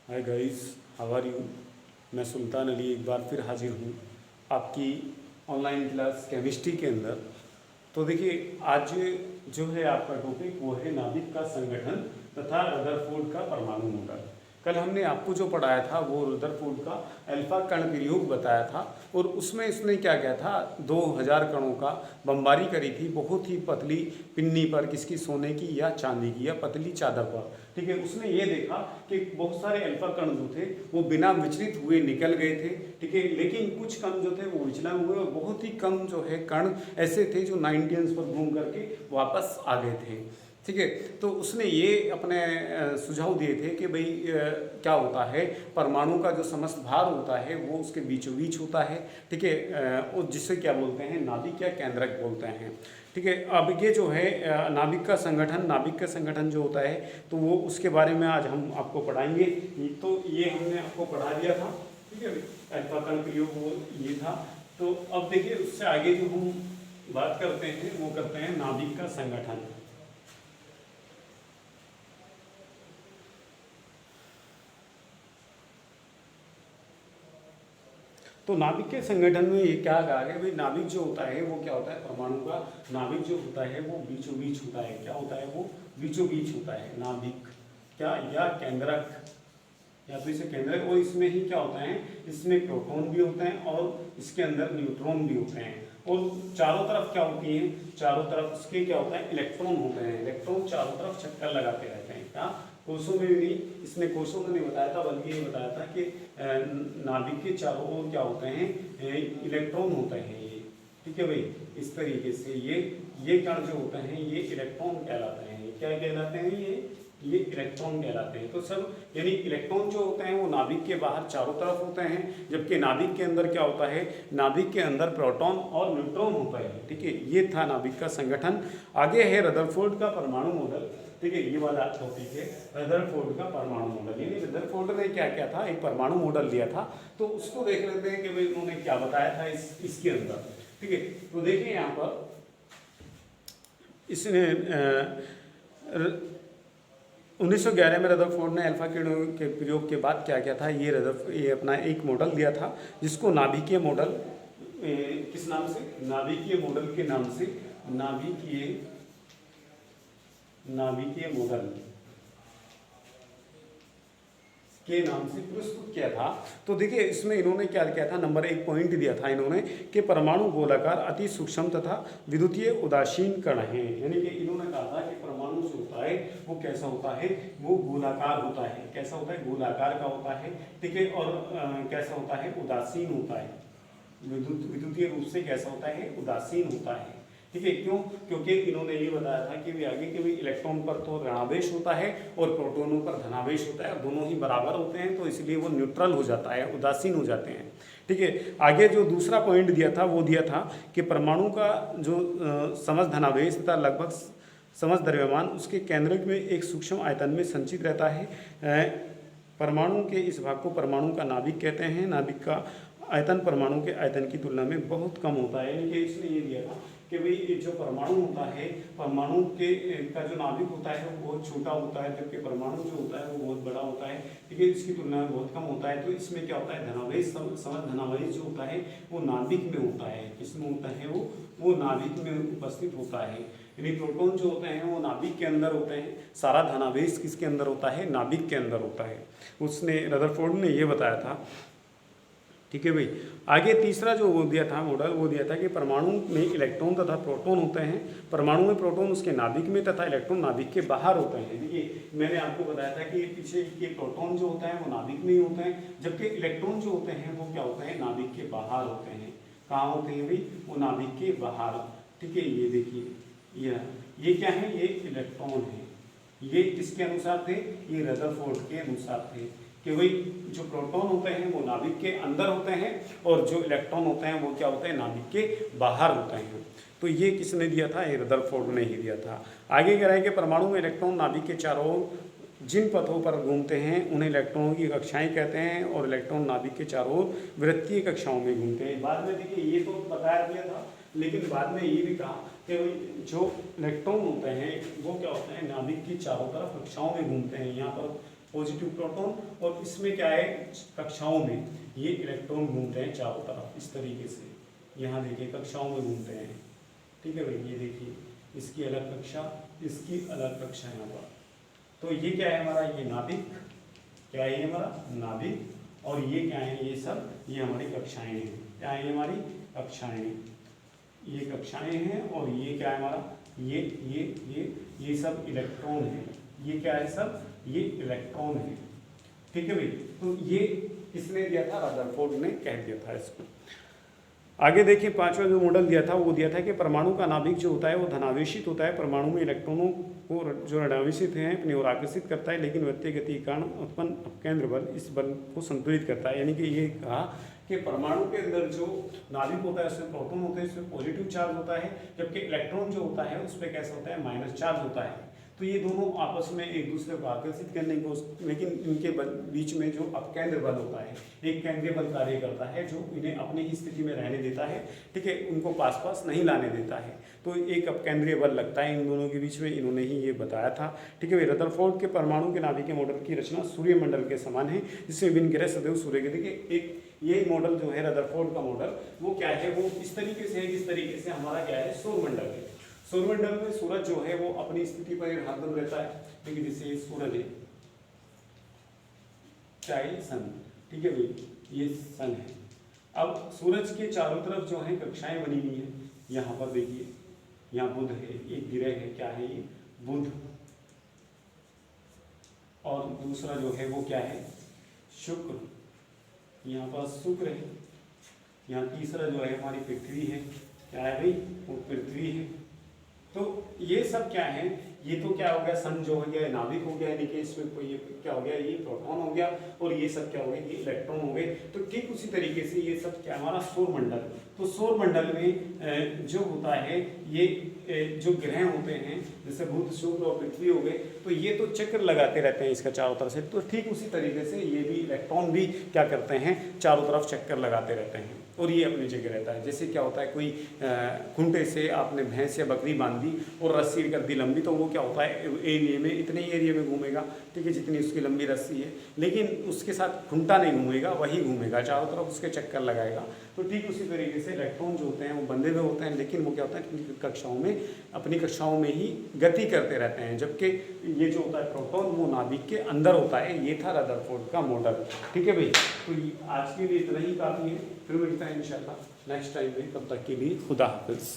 Hi guys, how are you. मैं सुल्तान अली एक बार फिर हाजिर हूँ आपकी ऑनलाइन क्लास केमिस्ट्री के अंदर। तो देखिए, आज जो है आपका टॉपिक वो है नाभिक का संगठन तथा रदरफोर्ड का परमाणु मॉडल। कल हमने आपको जो पढ़ाया था वो रदरफोर्ड का अल्फा कण प्रयोग बताया था, और उसमें इसने क्या किया था, 2000 कणों का बमबारी करी थी बहुत ही पतली पिन्नी पर, किसकी, सोने की या चांदी की या पतली चादर पर। ठीक है, उसने ये देखा कि बहुत सारे अल्फा कण जो थे वो बिना विचलित हुए निकल गए थे। ठीक है, लेकिन कुछ कण जो थे वो विचलन हुए, और बहुत ही कम जो है कण ऐसे थे जो 90 पर घूम करके वापस आ गए थे। ठीक है, तो उसने ये अपने सुझाव दिए थे कि भाई क्या होता है, परमाणु का जो समस्त भार होता है वो उसके बीचों बीच होता है। ठीक है, और जिसे क्या बोलते हैं, नाभिक या केंद्रक बोलते हैं। ठीक है, अब ये जो है नाभिक का संगठन जो होता है, तो वो उसके बारे में आज हम आपको पढ़ाएंगे। तो ये हमने आपको पढ़ा दिया था। ठीक है, अल्फा कण प्रयोग वो ये था। तो अब देखिए, उससे आगे जो हम बात करते हैं वो करते हैं नाभिक का संगठन। तो नाभिक के संगठन में ये क्या कहा गया भाई, नाभिक जो होता है वो क्या होता है, परमाणु का नाभिक जो होता है वो बीचों बीच होता है। क्या होता है, वो बीचों बीच होता है नाभिक, क्या, या केंद्रक, या तो इसे केंद्रक। और इसमें ही क्या होता है, इसमें प्रोटॉन भी होते हैं और इसके अंदर न्यूट्रॉन भी होते हैं। और चारों तरफ क्या होती है, चारों तरफ इसके क्या होता है, इलेक्ट्रॉन होते हैं। इलेक्ट्रॉन चारों तरफ चक्कर लगाते रहते हैं। क्या, कोषों में भी नहीं, इसने कोषों में नहीं बताया था, बल्कि ये बताया था कि नाभिक के चारों ओर क्या होते हैं, इलेक्ट्रॉन होते हैं ये। ठीक है भाई, इस तरीके से ये कण जो होते हैं ये इलेक्ट्रॉन कहलाते हैं। क्या कहलाते हैं, ये इलेक्ट्रॉन कहलाते हैं। तो सब यानी इलेक्ट्रॉन जो होते हैं वो नाभिक के बाहर चारों तरफ होते हैं, जबकि नाभिक के अंदर क्या होता है, नाभिक के अंदर प्रोटॉन और न्यूट्रॉन होता है। ठीक है, ये था नाभिक का संगठन। आगे है रदरफोर्ड का परमाणु मॉडल। ठीक है, ये वाला टॉपिक है रदरफोर्ड का परमाणु मॉडल। यानी रदरफोर्ड ने क्या किया था, एक परमाणु मॉडल दिया था। तो उसको देख लेते हैं कि भाई उन्होंने क्या बताया था इसके अंदर। ठीक है, तो देखिए यहाँ पर इसने 1911 में रदरफोर्ड ने अल्फा किरणों के प्रयोग के बाद क्या किया था, ये अपना एक मॉडल दिया था जिसको नाभिकीय मॉडल, किस नाम से, नाभिकीय मॉडल के नाम से, नाभिकीय मॉडल के नाम से प्रस्तुत किया था। तो देखिए, इसमें इन्होंने क्या किया था, नंबर 1 पॉइंट दिया था इन्होंने कि परमाणु गोलाकार, अति सूक्ष्म तथा विद्युतीय उदासीन कण हैं। यानी कि इन्होंने कहा था कि परमाणु जो होता है वो कैसा होता है, वो गोलाकार होता है। कैसा होता है, गोलाकार का होता है। ठीक है, और कैसा होता है, उदासीन होता है। विद्युतीय रूप से कैसा होता है, उदासीन होता है। ठीक है, क्यों, क्योंकि इन्होंने ये बताया था कि भी आगे के भी इलेक्ट्रॉन पर तो ऋणावेश होता है और प्रोटॉनों पर धनावेश होता है, दोनों ही बराबर होते हैं, तो इसलिए वो न्यूट्रल हो जाता है, उदासीन हो जाते हैं। ठीक है, आगे जो दूसरा पॉइंट दिया था वो दिया था कि परमाणु का जो समस्त धनावेश तथा लगभग समस्त द्रव्यमान उसके केंद्रक में एक सूक्ष्म आयतन में संचित रहता है। परमाणु के इस भाग को परमाणु का नाभिक कहते हैं। नाभिक का आयतन परमाणु के आयतन की तुलना में बहुत कम होता है। यानी कि इसने ये दिया था कि भाई जो परमाणु होता है, परमाणु के का जो नाभिक होता है वो बहुत छोटा होता है, जबकि परमाणु जो होता है वो बहुत बड़ा होता है। ठीक है, इसकी तुलना में बहुत कम होता है। तो इसमें क्या होता है, धनावेश, समस्त धनावेश जो होता है वो नाभिक में होता है। किसमें होता है, वो नाभिक में उपस्थित होता है। यानी प्रोटॉन जो होते हैं वो नाभिक के अंदर होते हैं, सारा धनावेश किसके अंदर होता है, नाभिक के अंदर होता है। उसने, रदरफोर्ड ने ये बताया था। ठीक है भाई, आगे तीसरा जो वो दिया था मॉडल, वो दिया था कि परमाणु में इलेक्ट्रॉन तथा प्रोटॉन होते हैं। परमाणु में प्रोटॉन उसके नाभिक में तथा इलेक्ट्रॉन नाभिक के बाहर होते हैं। देखिए, मैंने आपको बताया था कि पीछे के प्रोटॉन जो होता है वो नाभिक में ही होते हैं, जबकि इलेक्ट्रॉन जो होते हैं वो क्या होते हैं, नाभिक के बाहर होते हैं। कहाँ होते हैं भाई, वो नाभिक के बाहर। ठीक है, ये देखिए, ये क्या है, ये इलेक्ट्रॉन है। ये किसके अनुसार थे, ये रदरफोर्ड के अनुसार थे कि भाई जो प्रोटॉन होते हैं वो नाभिक के अंदर होते हैं और जो इलेक्ट्रॉन होते हैं वो क्या होते हैं, नाभिक के बाहर होते हैं। तो ये किसने दिया था, ये रदरफोर्ड ने ही दिया था। आगे कह रहे हैं कि परमाणु में इलेक्ट्रॉन नाभिक के चारों ओर जिन पथों पर घूमते हैं उन्हें इलेक्ट्रॉनों की कक्षाएं कहते हैं, और इलेक्ट्रॉन नाभिक के चारों ओर वृत्तीय कक्षाओं में घूमते हैं। बाद में देखिए, ये तो बताया दिया था, लेकिन बाद में ये भी कहा कि जो इलेक्ट्रॉन होते हैं वो क्या होते हैं, नाभिक की चारों तरफ कक्षाओं में घूमते हैं। यहाँ पर पॉजिटिव प्रोटॉन, और इसमें क्या है कक्षाओं में ये इलेक्ट्रॉन घूमते हैं चारों तरफ इस तरीके से, यहाँ देखिए कक्षाओं में घूमते हैं, ठीक है भाई। ये देखिए इसकी अलग कक्षा, इसकी अलग कक्षा यहाँ पर। तो ये क्या है हमारा, ये नाभिक, क्या है ये हमारा नाभिक, और ये क्या है, ये सब ये हमारी कक्षाएं हैं। क्या है हमारी कक्षाएं, ये कक्षाएं हैं, और ये क्या है हमारा, ये सब इलेक्ट्रॉन है। ये क्या है सब, ये इलेक्ट्रॉन है, ठीक है भाई। तो ये इसने दिया था, रदरफोर्ड ने कह दिया था इसको। आगे देखिए पांचवा जो मॉडल दिया था वो दिया था कि परमाणु का नाभिक जो होता है वो धनावेशित होता है। परमाणु में इलेक्ट्रॉनों को जो ऋणावेशित हैं अपनी ओर आकर्षित करता है, लेकिन व्यक्ति गति के कारण उत्पन्न अपकेंद्र बल इस बल को संतुलित करता है। यानी कि ये कहा कि परमाणु के अंदर जो नाभिक होता है उसमें प्रोटॉन होते हैं, इसमें पॉजिटिव चार्ज होता है, जबकि इलेक्ट्रॉन जो होता है उस पर कैसा होता है, माइनस चार्ज होता है। तो ये दोनों आपस में एक दूसरे को आकर्षित करने को, लेकिन इनके बीच में जो अपकेंद्र बल होता है, एक केंद्रीय बल कार्य करता है जो इन्हें अपनी ही स्थिति में रहने देता है, ठीक है, उनको पास पास नहीं लाने देता है। तो एक अपकेंद्रीय बल लगता है इन दोनों के बीच में, इन्होंने ही ये बताया था, ठीक है। रदरफोर्ड के परमाणु के नाभिक के मॉडल की रचना सूर्यमंडल के समान है, जिसमें विभिन्न ग्रह सदैव सूर्य के, देखिए एक ये मॉडल जो है रदरफोर्ड का मॉडल, वो क्या है, वो इस तरीके से है जिस तरीके से हमारा क्या है सौरमंडल है। सौरमंडल में सूरज जो है वो अपनी स्थिति पर हरदम रहता है, लेकिन जैसे सूरज है, क्या है सन, ठीक है भाई, ये सन है। अब सूरज के चारों तरफ जो है कक्षाएं बनी हुई है, यहाँ पर देखिए, यहाँ बुध है, एक ग्रह है, क्या है ये बुध, और दूसरा जो है वो क्या है शुक्र, यहाँ पर शुक्र है। यहाँ तीसरा जो है हमारी पृथ्वी है, क्या है भाई वो पृथ्वी है। तो ये सब क्या है, ये तो क्या हो गया, सन जो हो गया नाभिक हो गया, यानी कि इसमें कोई ये क्या हो गया, ये प्रोटॉन हो गया, और ये सब क्या हो गया, ये इलेक्ट्रॉन हो गए। तो ठीक उसी तरीके से ये सब क्या हमारा सौरमंडल, तो सौरमंडल में जो होता है ये जो ग्रह होते हैं जैसे बुध शुक्र और पृथ्वी हो गए, तो ये तो चक्र लगाते रहते हैं इसका चारों तरफ से। तो ठीक उसी तरीके से ये भी इलेक्ट्रॉन भी क्या करते हैं, चारों तरफ चक्कर लगाते रहते हैं, और ये अपनी जगह रहता है। जैसे क्या होता है, कोई खूंटे से आपने भैंस या बकरी बांध दी और रस्सी कर दी लंबी, तो वो क्या होता है एरिया में, इतने ही एरिया में घूमेगा, ठीक है, जितनी उसकी लंबी रस्सी है, लेकिन उसके साथ खूंटा नहीं घूमेगा, वही घूमेगा, चारों तरफ उसके चक्कर लगाएगा। तो ठीक उसी तरीके से इलेक्ट्रॉन जो होते हैं वो बंधे हुए होते हैं, लेकिन वो क्या होता है कक्षाओं में, अपनी कक्षाओं में ही गति करते रहते हैं, जबकि ये जो होता है प्रोटॉन वो नाभिक के अंदर होता है। ये था रदरफोर्ड का मॉडल, ठीक है भाई। तो आज के लिए इतना ही काफ़ी है, फिर मिलता है इंशाल्लाह नेक्स्ट टाइम में, तब तक के लिए खुदा हाफिज़।